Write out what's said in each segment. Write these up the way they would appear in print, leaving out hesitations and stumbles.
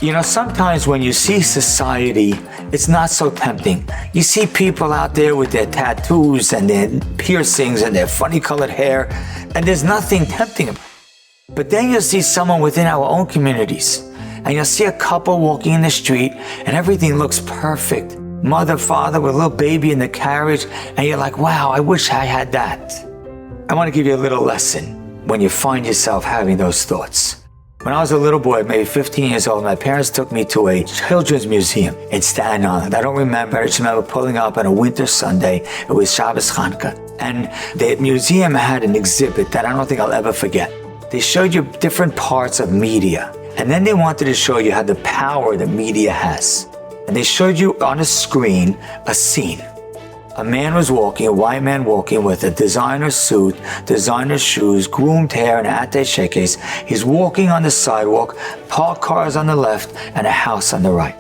You know, sometimes when you see society, it's not so tempting. You see people out there with their tattoos and their piercings and their funny colored hair, and there's nothing tempting. But then you'll see someone within our own communities, and you'll see a couple walking in the street, and everything looks perfect. Mother, father with a little baby in the carriage, and you're like, wow, I wish I had that. I want to give you a little lesson when you find yourself having those thoughts. When I was a little boy, maybe 15 years old, my parents took me to a children's museum in Staten Island. I don't remember, I just remember pulling up on a winter Sunday. It was Shabbos Chanukah. And the museum had an exhibit that I don't think I'll ever forget. They showed you different parts of media. And then they wanted to show you how the power that media has. And they showed you on a screen a scene. A man was walking, a white man walking with a designer suit, designer shoes, groomed hair, and attaché case. He's walking on the sidewalk, parked cars on the left, and a house on the right.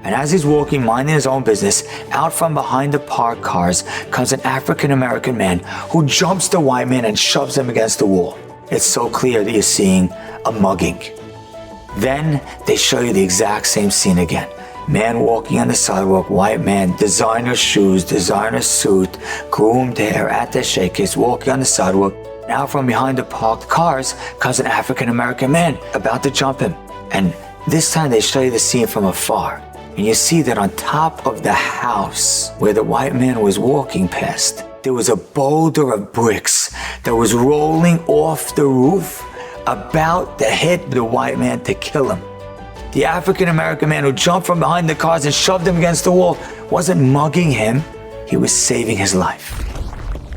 And as he's walking, minding his own business, out from behind the parked cars comes an African-American man who jumps the white man and shoves him against the wall. It's so clear that you're seeing a mugging. Then they show you the exact same scene again. Man walking on the sidewalk, white man, designer shoes, designer suit, groomed hair, attaché case, walking on the sidewalk. Now from behind the parked cars comes an African-American man about to jump him. And this time they show you the scene from afar. And you see that on top of the house where the white man was walking past, there was a boulder of bricks that was rolling off the roof about to hit the white man to kill him. The African-American man who jumped from behind the cars and shoved him against the wall wasn't mugging him, he was saving his life.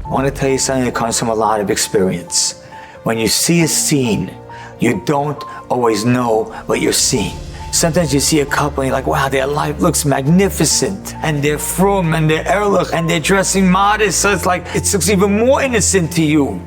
I want to tell you something that comes from a lot of experience. When you see a scene, you don't always know what you're seeing. Sometimes you see a couple and you're like, wow, their life looks magnificent, and they're frum, and they're erlich, and they're dressing modest, so it's like, it looks even more innocent to you.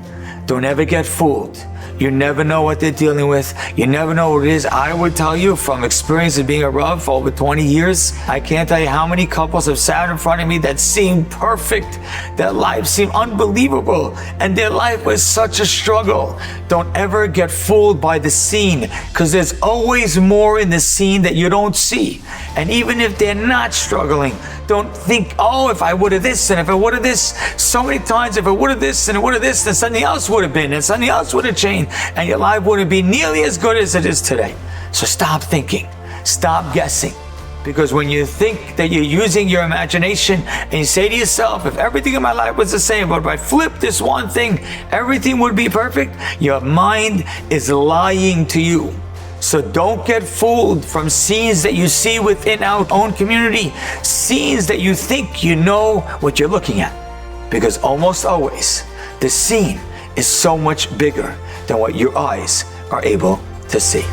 Don't ever get fooled. You never know what they're dealing with. You never know what it is. I would tell you from experience of being a Rav for over 20 years, I can't tell you how many couples have sat in front of me that seemed perfect. Their life seemed unbelievable, and their life was such a struggle. Don't ever get fooled by the scene, because there's always more in the scene that you don't see. And even if they're not struggling, don't think, oh, if I would have this, and if I would have this, so many times, if I would have this, and it would have this, then something else would have been, and something else would have changed, and your life wouldn't be nearly as good as it is today. So stop thinking, stop guessing. Because when you think that you're using your imagination and you say to yourself, if everything in my life was the same, but if I flip this one thing, everything would be perfect, your mind is lying to you. So don't get fooled from scenes that you see within our own community, scenes that you think you know what you're looking at. Because almost always, the scene is so much bigger than what your eyes are able to see.